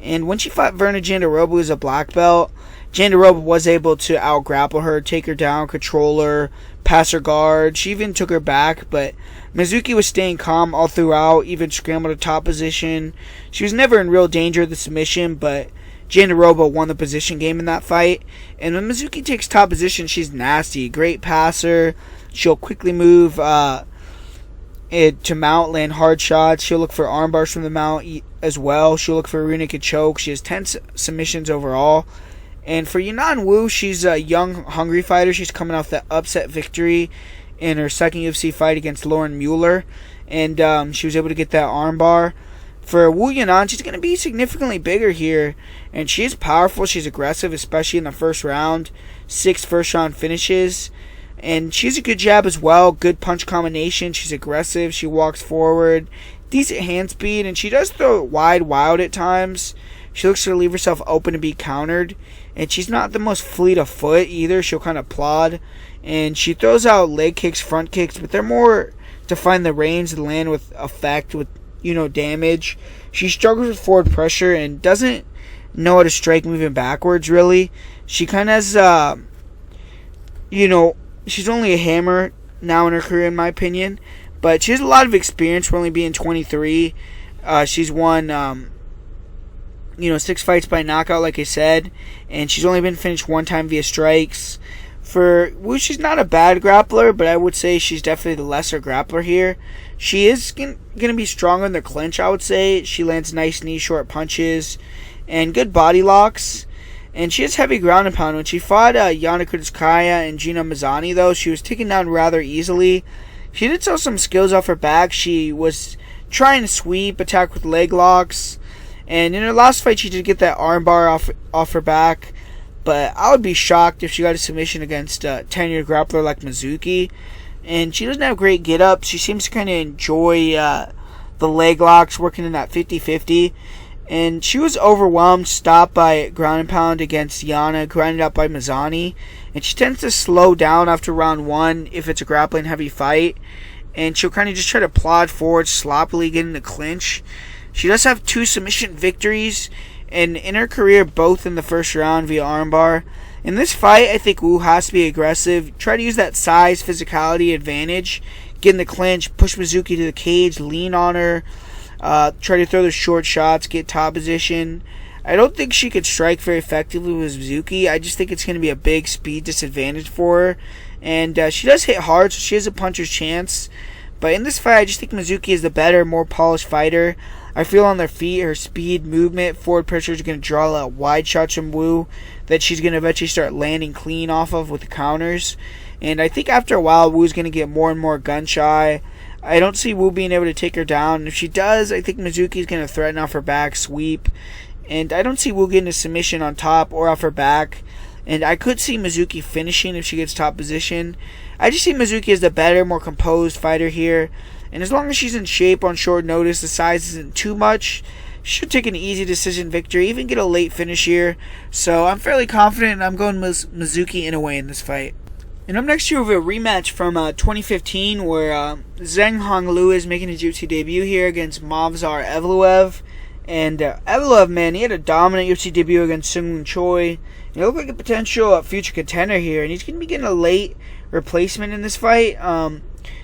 And when she fought Virna Jandiroba, who's a black belt, Jandiroba was able to out-grapple her, take her down, control her, pass her guard. She even took her back, but Mizuki was staying calm all throughout, even scrambled to top position. She was never in real danger of the submission, but Jandiroba won the position game in that fight. And when Mizuki takes top position, she's nasty. Great passer. She'll quickly move to mount, land hard shots. She'll look for arm bars from the mount as well. She'll look for a rear naked choke. She has 10 submissions overall. And for Yanan Wu, she's a young, hungry fighter. She's coming off that upset victory in her second UFC fight against Lauren Mueller. And she was able to get that armbar. For Wu Yanan, she's going to be significantly bigger here. And she is powerful. She's aggressive, especially in the first round. 6 first-round finishes. And she's a good jab as well. Good punch combination. She's aggressive. She walks forward. Decent hand speed. And she does throw it wide, wild at times. She looks to leave herself open to be countered. And she's not the most fleet of foot either. She'll kind of plod. And she throws out leg kicks, front kicks, but they're more to find the range to land with effect, with, damage. She struggles with forward pressure and doesn't know how to strike moving backwards, really. She kind of has, she's only a hammer now in her career, in my opinion. But she has a lot of experience for only being 23. She's won 6 fights by knockout, like I said, and she's only been finished 1 time via strikes. For Wu, she's not a bad grappler, but I would say she's definitely the lesser grappler here. She is going to be stronger in the clinch, I would say. She lands nice knee short punches and good body locks. And she has heavy ground and pound. When she fought Yana Kunitskaya and Gina Mazzani, though, she was taken down rather easily. She did show some skills off her back. She was trying to sweep, attack with leg locks. And in her last fight, she did get that armbar off her back. But I would be shocked if she got a submission against a tenured grappler like Mizuki. And she doesn't have great get-ups. She seems to kind of enjoy the leg locks, working in that 50-50. And she was overwhelmed, stopped by ground and pound against Yana, grinded up by Mazzani. And she tends to slow down after round 1 if it's a grappling heavy fight. And she'll kind of just try to plod forward, sloppily get in the clinch. She does have 2 submission victories, and in her career, both in the first round via armbar. In this fight, I think Wu has to be aggressive. Try to use that size, physicality advantage. Get in the clinch, push Mizuki to the cage, lean on her. Try to throw the short shots, get top position. I don't think she could strike very effectively with Mizuki. I just think it's going to be a big speed disadvantage for her. And she does hit hard, so she has a puncher's chance. But in this fight, I just think Mizuki is the better, more polished fighter. I feel on their feet, her speed, movement, forward pressure is going to draw a lot of wide shots from Wu that she's going to eventually start landing clean off of with the counters. And I think after a while, Wu's going to get more and more gun shy. I don't see Wu being able to take her down. And if she does, I think Mizuki is going to threaten off her back, sweep. And I don't see Wu getting a submission on top or off her back. And I could see Mizuki finishing if she gets top position. I just see Mizuki as the better, more composed fighter here. And as long as she's in shape on short notice, the size isn't too much, she should take an easy decision victory, even get a late finish here. So I'm fairly confident I'm going Mizuki Inoue in this fight. And up next, you have a rematch from 2015 where Zheng Honglu is making his UFC debut here against Movsar Evloev. And Evloev, man, he had a dominant UFC debut against Seungwoo Choi. He looked like a potential future contender here, and he's going to be getting a late replacement in this fight.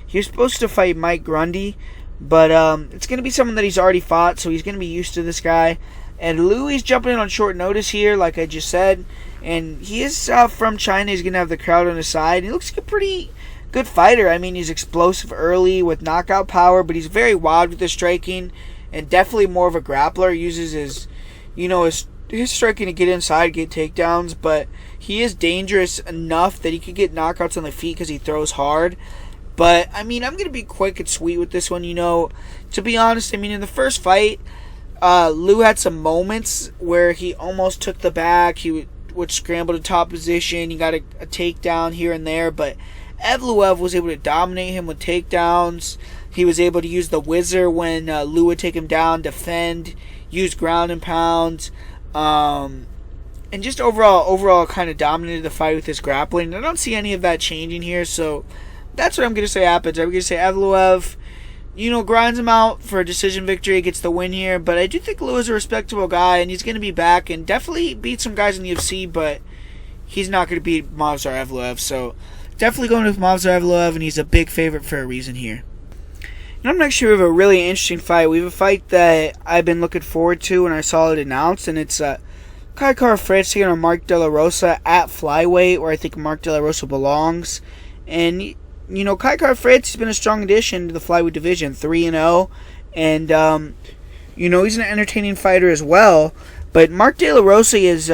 He was supposed to fight Mike Grundy, but it's going to be someone that he's already fought, so he's going to be used to this guy. And Louis jumping in on short notice here, like I just said. And he is from China. He's going to have the crowd on his side. He looks like a pretty good fighter. I mean, he's explosive early with knockout power, but he's very wild with his striking and definitely more of a grappler. He uses his striking to get inside, get takedowns, but he is dangerous enough that he could get knockouts on the feet because he throws hard. But, I mean, I'm going to be quick and sweet with this one, To be honest, I mean, in the first fight, Lou had some moments where he almost took the back. He would scramble to top position. He got a takedown here and there, but Evloev was able to dominate him with takedowns. He was able to use the whizzer when Lou would take him down, defend, use ground and pound, and just overall kind of dominated the fight with his grappling. I don't see any of that changing here, so that's what I'm going to say happens. I'm going to say Evloev, grinds him out for a decision victory, gets the win here, but I do think Lou is a respectable guy, and he's going to be back and definitely beat some guys in the UFC, but he's not going to beat Movsar Evloev, so definitely going with Movsar Evloev, and he's a big favorite for a reason here. And I'm next, we have a really interesting fight. We have a fight that I've been looking forward to when I saw it announced, and it's Kai Kara-France taking on Mark De La Rosa at flyweight, where I think Mark De La Rosa belongs. And, Kai Kara-France has been a strong addition to the flyweight division, 3-0, and, he's an entertaining fighter as well. But Mark De La Rosa is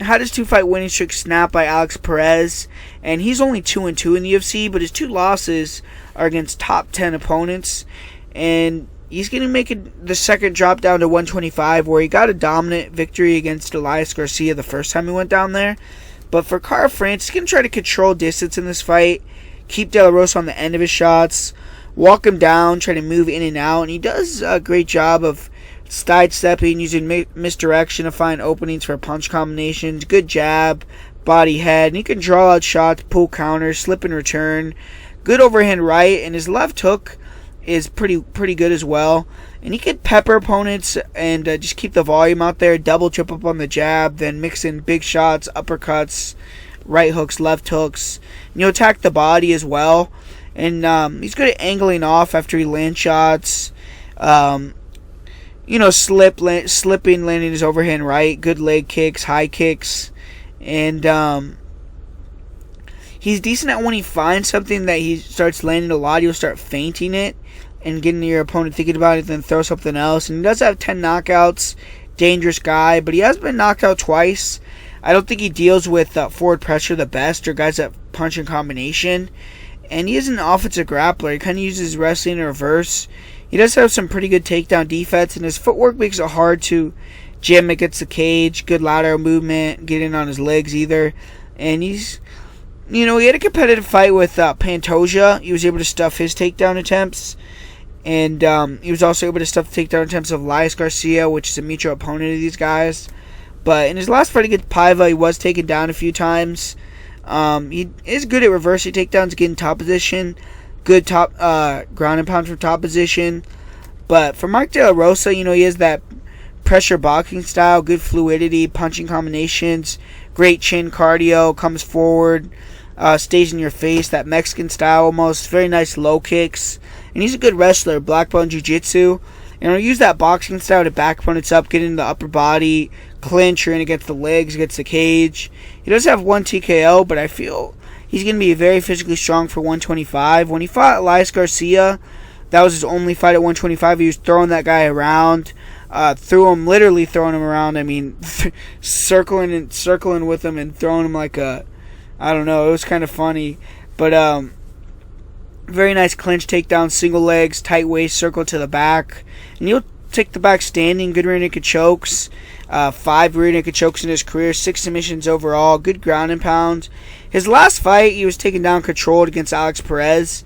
had his 2-fight winning streak snapped by Alex Perez, and he's only 2-2 in the UFC, but his 2 losses are against top 10 opponents, and he's going to make the second drop down to 125, where he got a dominant victory against Elias Garcia the first time he went down there. But for Kara-France, he's going to try to control distance in this fight, keep De La Rosa on the end of his shots, walk him down, try to move in and out, and he does a great job of sidestepping, using misdirection to find openings for punch combinations, good jab, body head, and he can draw out shots, pull counters, slip and return, good overhand right, and his left hook is pretty good as well. And he can pepper opponents and just keep the volume out there, double trip up on the jab, then mix in big shots, uppercuts, right hooks, left hooks. Attack the body as well. And he's good at angling off after he lands shots. Slipping, landing his overhand right, good leg kicks, high kicks, and he's decent at when he finds something that he starts landing a lot, he'll start feinting it and getting your opponent thinking about it, then throw something else. And he does have 10 knockouts, dangerous guy, but he has been knocked out twice. I don't think he deals with forward pressure the best, or guys that punch in combination, and he is an offensive grappler. He kind of uses wrestling in reverse. He does have some pretty good takedown defense, and his footwork makes it hard to jam against the cage. Good lateral movement, get in on his legs either. And he's, he had a competitive fight with Pantoja. He was able to stuff his takedown attempts. And he was also able to stuff the takedown attempts of Elias Garcia, which is a mutual opponent of these guys. But in his last fight against Paiva, he was taken down a few times. He is good at reversing takedowns, getting top position. Good top ground and pound from top position. But for Mark De La Rosa, he has that pressure boxing style, good fluidity, punching combinations, Great chin cardio, comes forward, stays in your face, that Mexican style almost. Very nice low kicks. And he's a good wrestler, black belt in jiu-jitsu. And he'll use that boxing style to back opponents up, get into the upper body, clinch or in against the legs, against the cage. He does have one TKO, but I feel he's going to be very physically strong for 125. When he fought Elias Garcia, that was his only fight at 125. He was throwing that guy around. Literally throwing him around. I mean, circling with him and throwing him like a, I don't know. It was kind of funny, but very nice clinch takedown, single legs, tight waist, circle to the back, and he'll take the back standing. Good rear naked chokes, 5 rear naked chokes in his career, 6 submissions overall. Good ground and pound. His last fight, he was taken down controlled against Alex Perez.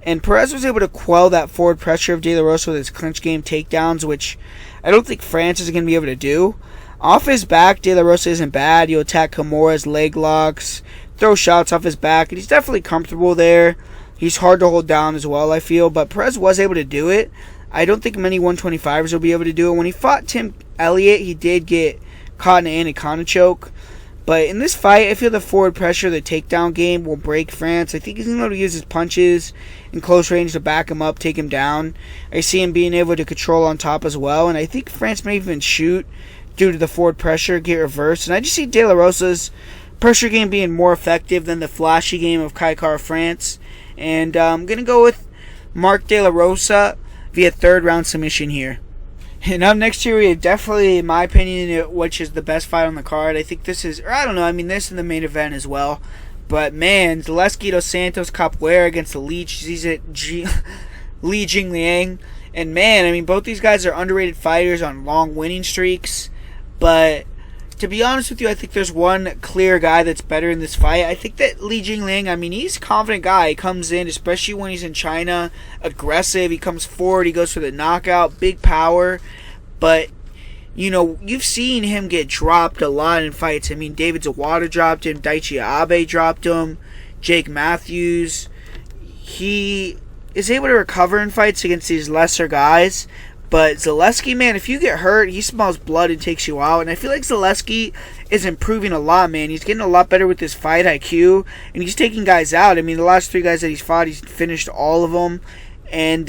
And Perez was able to quell that forward pressure of De La Rosa with his clinch game takedowns, which I don't think Francis is going to be able to do. Off his back, De La Rosa isn't bad. He'll attack Kimura's leg locks, throw shots off his back, and he's definitely comfortable there. He's hard to hold down as well, I feel, but Perez was able to do it. I don't think many 125ers will be able to do it. When he fought Tim Elliott, he did get caught in an anaconda choke. But in this fight, I feel the forward pressure, the takedown game will break France. I think he's going to be able to use his punches in close range to back him up, take him down. I see him being able to control on top as well. And I think France may even shoot due to the forward pressure, get reversed. And I just see De La Rosa's pressure game being more effective than the flashy game of Kai Kara France. And I'm going to go with Mark De La Rosa via 3rd round submission here. And up next here, we have definitely, in my opinion, which is the best fight on the card. I think this is, or I don't know, I mean, this is the main event as well. But man, Zaleski dos Santos Capoeira against the Leech, Li Jingliang. And man, I mean, both these guys are underrated fighters on long winning streaks. But to be honest with you, I think there's one clear guy that's better in this fight. I think that Li Jingliang, I mean, he's a confident guy. He comes in, especially when he's in China, aggressive. He comes forward. He goes for the knockout, big power. But, you know, you've seen him get dropped a lot in fights. I mean, David Zawada dropped him. Daichi Abe dropped him. Jake Matthews. He is able to recover in fights against these lesser guys. But Zaleski, man, if you get hurt, he smells blood and takes you out. And I feel like Zaleski is improving a lot, man. He's getting a lot better with his fight IQ. And he's taking guys out. I mean, the last 3 guys that he's fought, he's finished all of them. And,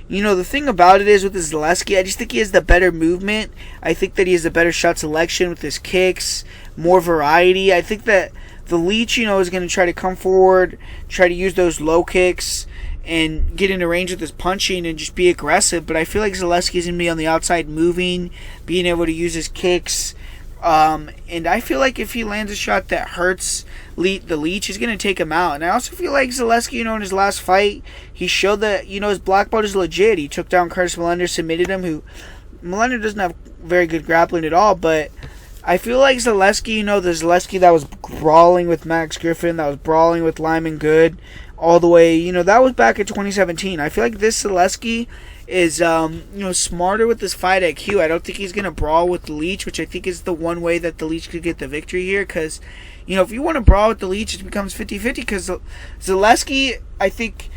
you know, the thing about it is with this Zaleski, I just think he has the better movement. I think that he has the better shot selection with his kicks. More variety. I think that the Leech, you know, is going to try to come forward, try to use those low kicks, and get into range with his punching and just be aggressive. But I feel like Zaleski is going to be on the outside moving, being able to use his kicks. And I feel like if he lands a shot that hurts the Leech, he's going to take him out. And I also feel like Zaleski, you know, in his last fight, he showed that, you know, his black belt is legit. He took down Curtis Millender, submitted him, who Millender doesn't have very good grappling at all. But I feel like Zaleski, you know, the Zaleski that was brawling with Max Griffin, that was brawling with Lyman Good, all the way, you know, that was back in 2017. I feel like this Zaleski is, you know, smarter with his fight IQ. I don't think he's going to brawl with the Leech, which I think is the one way that the Leech could get the victory here. Because, you know, if you want to brawl with the Leech, it becomes 50-50. Because Zaleski, I think,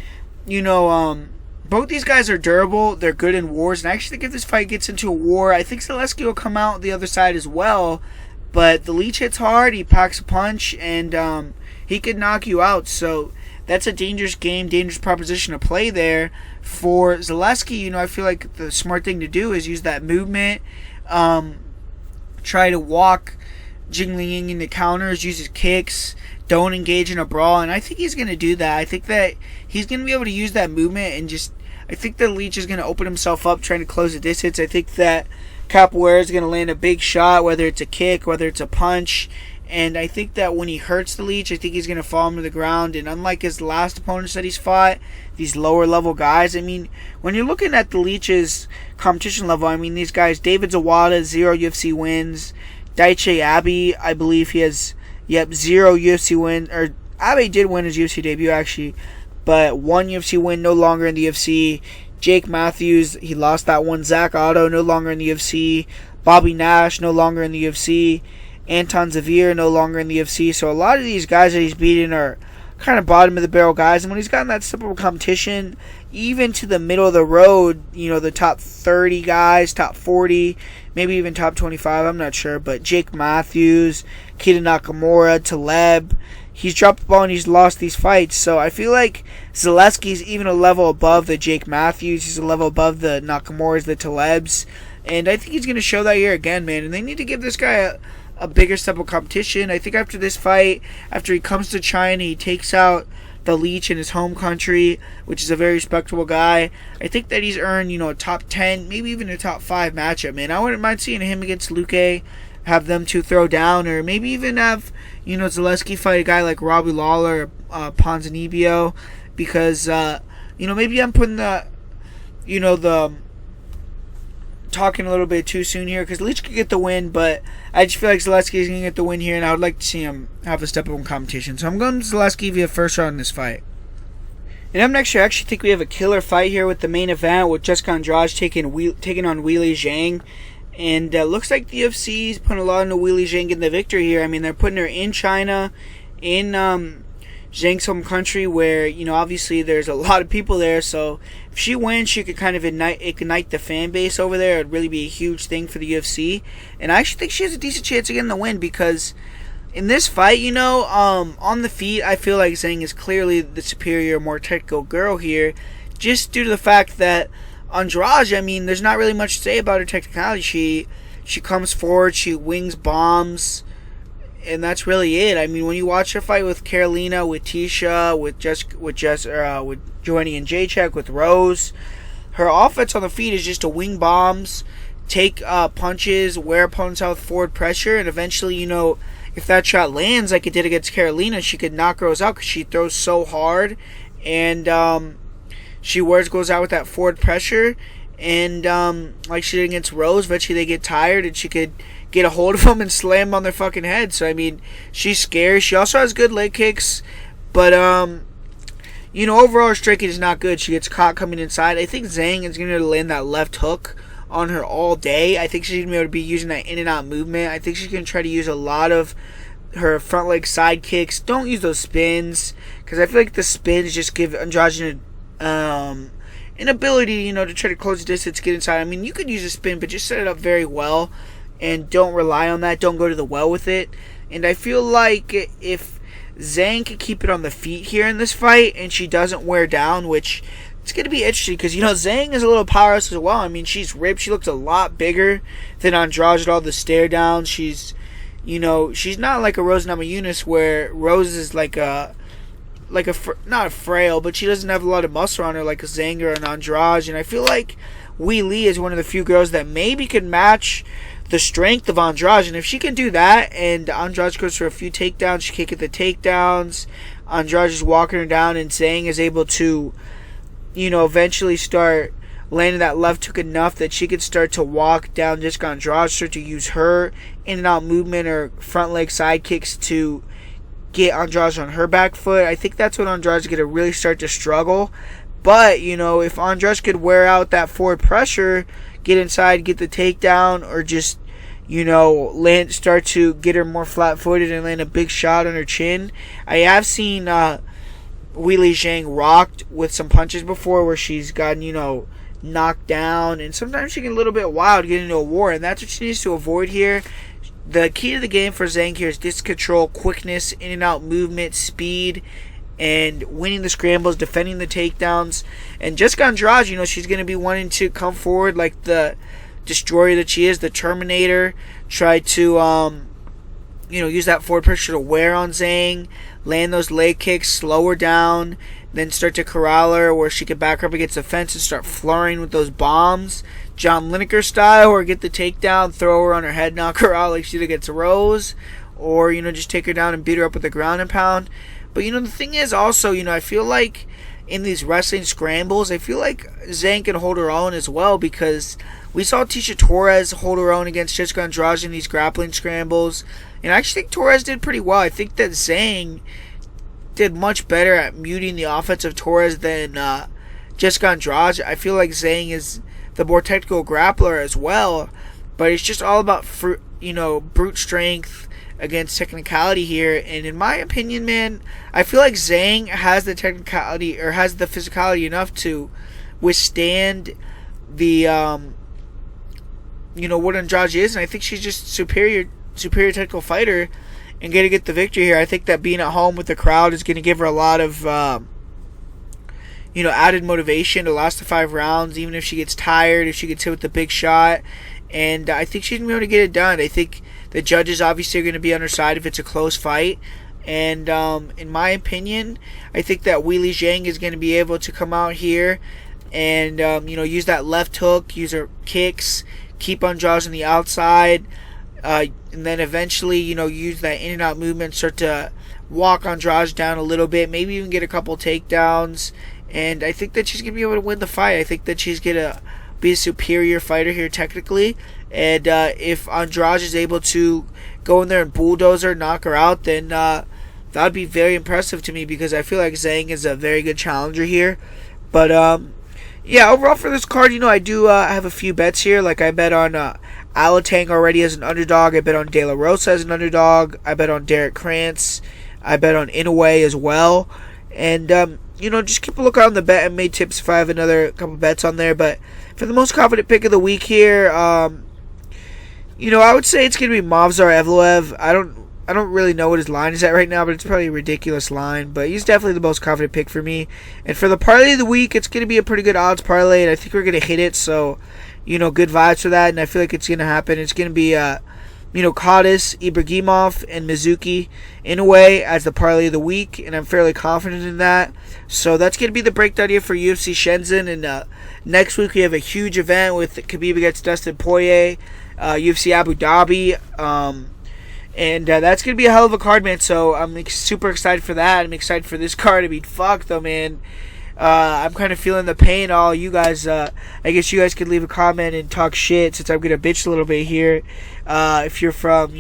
you know, both these guys are durable. They're good in wars. And I actually think if this fight gets into a war, I think Zaleski will come out the other side as well. But the Leech hits hard. He packs a punch. And he could knock you out. So that's a dangerous game, dangerous proposition to play there. For Zaleski, you know, I feel like the smart thing to do is use that movement, try to walk Jingliang into counters, use his kicks, don't engage in a brawl, and I think he's going to do that. I think that he's going to be able to use that movement and just, I think the Leech is going to open himself up trying to close the distance. I think that Capoeira is going to land a big shot, whether it's a kick, whether it's a punch. And I think that when he hurts the Leech, I think he's going to fall him to the ground. And unlike his last opponents that he's fought, these lower level guys, I mean, when you're looking at the Leech's competition level, I mean, these guys, David Zawada, 0 UFC wins. Daichi Abe, I believe he has, 0 UFC wins. Or Abe did win his UFC debut, actually. But 1 UFC win, no longer in the UFC. Jake Matthews, he lost that one. Zach Otto, no longer in the UFC. Bobby Nash, no longer in the UFC. Anton Zavir, no longer in the UFC. So a lot of these guys that he's beating are kind of bottom of the barrel guys. And when he's gotten that simple competition, even to the middle of the road, you know, the top 30 guys, top 40, maybe even top 25, I'm not sure. But Jake Matthews, Kita Nakamura, Taleb. He's dropped the ball and he's lost these fights. So I feel like Zaleski's even a level above the Jake Matthews. He's a level above the Nakamuras, the Talebs. And I think he's going to show that here again, man. And they need to give this guy a bigger step of competition. I think after this fight, after he comes to China, he takes out the Leech in his home country, which is a very respectable guy. I think that he's earned, a top 10, maybe even a top 5 matchup, man. I wouldn't mind seeing him against Luque, have them two throw down, or maybe even have, Zaleski fight a guy like Robbie Lawler or Ponzinibbio, because, maybe I'm putting the talking a little bit too soon here, because Leech could get the win, but I just feel like Zaleski is going to get the win here, and I would like to see him have a step up in competition. So I'm going to Zaleski via first round in this fight. And up next, I actually think we have a killer fight here with the main event, with Jessica Andrade taking on Weili Zhang. And looks like the UFC is putting a lot into Weili Zhang in the victory here. I mean, they're putting her in China, in Zhang's home country, where, obviously there's a lot of people there. So if she wins, she could kind of ignite the fan base over there. It would really be a huge thing for the UFC. And I actually think she has a decent chance of getting the win, because in this fight, on the feet, I feel like Zhang is clearly the superior, more technical girl here, just due to the fact that Andrade, I mean, there's not really much to say about her technicality. She comes forward, she wings bombs, and that's really it. I mean, when you watch her fight with Carolina, with Tisha, with Joanny and Jacek, with Rose, her offense on the feet is just to wing bombs, take punches, wear opponents out with forward pressure, and eventually, if that shot lands like it did against Carolina, she could knock Rose out because she throws so hard, and she goes out with that forward pressure, and like she did against Rose, eventually they get tired, and she could get a hold of them and slam them on their fucking head. So, I mean, she's scary. She also has good leg kicks, but, overall her striking is not good. She gets caught coming inside. I think Zhang is going to land that left hook on her all day. I think she's going to be able to be using that in and out movement. I think she's going to try to use a lot of her front leg side kicks. Don't use those spins, because I feel like the spins just give Andrade an ability, to try to close the distance, get inside. I mean, you could use a spin, but just set it up very well, and don't rely on that. Don't go to the well with it. And I feel like if Zhang can keep it on the feet here in this fight, and she doesn't wear down, which it's going to be interesting, because, Zhang is a little powerless as well. I mean, she's ripped. She looks a lot bigger than Andrade with all the stare downs. She's not like a Rose Namajunas, where Rose is not frail, but she doesn't have a lot of muscle on her like a Zhang or an Andrade. And I feel like Weili is one of the few girls that maybe could match the strength of Andrade. And if she can do that, and Andrade goes for a few takedowns, she can't get the takedowns, Andrade is walking her down, and Zhang is able to, eventually start landing that left hook enough that she could start to walk down Jessica Andrade, start to use her in and out movement or front leg side kicks to get Andrade on her back foot. I think that's when Andrade's going to really start to struggle. But, if Andrade could wear out that forward pressure, get inside, get the takedown, or just, start to get her more flat-footed and land a big shot on her chin. I have seen Weili Zhang rocked with some punches before, where she's gotten, knocked down, and sometimes she can get a little bit wild, get into a war, and that's what she needs to avoid here. The key to the game for Zhang here is distance control, quickness, in and out movement, speed, and winning the scrambles, defending the takedowns. And Jessica Andrade, she's going to be wanting to come forward like the destroyer that she is, the Terminator. Try to, use that forward pressure to wear on Zhang, land those leg kicks, slow her down, then start to corral her where she can back her up against the fence and start flurrying with those bombs, John Lineker style, or get the takedown, throw her on her head, knock her out like she did against Rose, or, just take her down and beat her up with the ground and pound. But, the thing is also, I feel like in these wrestling scrambles, I feel like Zhang can hold her own as well, because we saw Tisha Torres hold her own against Jessica Andrade in these grappling scrambles, and I actually think Torres did pretty well. I think that Zhang did much better at muting the offense of Torres than Jessica Andrade. I feel like Zhang is the more technical grappler as well, but it's just all about brute strength against technicality here. And in my opinion, man, I feel like Zhang has the technicality, or has the physicality enough to withstand the what Andrade is, and I think she's just superior technical fighter. and going to get the victory here. I think that being at home with the crowd is going to give her a lot of added motivation to last the 5 rounds, even if she gets tired, if she gets hit with the big shot. And I think she's going to be able to get it done. I think the judges obviously are going to be on her side if it's a close fight. And in my opinion, I think that Weili Zhang is going to be able to come out here and use that left hook, use her kicks, keep Andrade on the outside, and then eventually use that in and out movement, start to walk Andrade down a little bit, maybe even get a couple takedowns. And I think that she's going to be able to win the fight. I think that she's going to be a superior fighter here technically. And if Andrade is able to go in there and bulldoze her, knock her out, then that would be very impressive to me, because I feel like Zhang is a very good challenger here. But yeah, overall for this card, I do have a few bets here. Like I bet on Alateng already as an underdog. I bet on De La Rosa as an underdog. I bet on Krantz. I bet on Inoue as well. And just keep a lookout on the bet and made tips if I have another couple bets on there. But for the most confident pick of the week here, I would say it's going to be Movsar Evloev. I don't really know what his line is at right now, but it's probably a ridiculous line. But he's definitely the most confident pick for me. And for the parlay of the week, it's going to be a pretty good odds parlay, and I think we're going to hit it. So, good vibes for that, and I feel like it's going to happen. It's going to be, Cottis, Ibragimov, and Mizuki Inoue as the parlay of the week, and I'm fairly confident in that. So that's going to be the breakdown here for UFC Shenzen. And next week we have a huge event with Khabib against Dustin Poirier, UFC Abu Dhabi. And that's going to be a hell of a card, man. So I'm super excited for that. I'm excited for this card. I mean, fuck, though, man. I'm kind of feeling the pain. All you guys, I guess you guys could leave a comment and talk shit, since I'm going to bitch a little bit here. If you're from,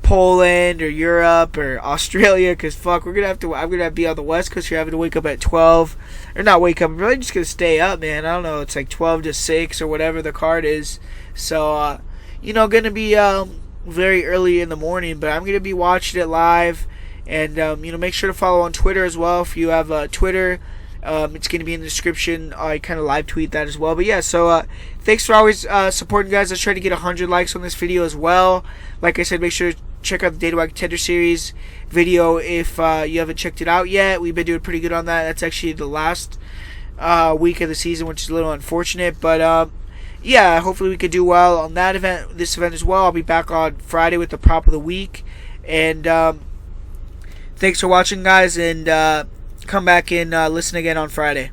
Poland or Europe or Australia, because fuck, I'm going to be on the West Coast. You're having to wake up at 12. Or not wake up. I'm really just going to stay up, man. I don't know. It's like 12 to 6 or whatever the card is. So, going to be very early in the morning, but I'm going to be watching it live. And make sure to follow on Twitter as well if you have Twitter. It's going to be in the description. I kind of live tweet that as well. But yeah, so thanks for always supporting, guys. Let's try to get 100 likes on this video as well. Like I said, make sure to check out the Dana Contender Series video if you haven't checked it out yet. We've been doing pretty good on that. That's actually the last week of the season, which is a little unfortunate. But yeah, hopefully we could do well on that event, this event as well. I'll be back on Friday with the prop of the week. And thanks for watching, guys, and come back and listen again on Friday.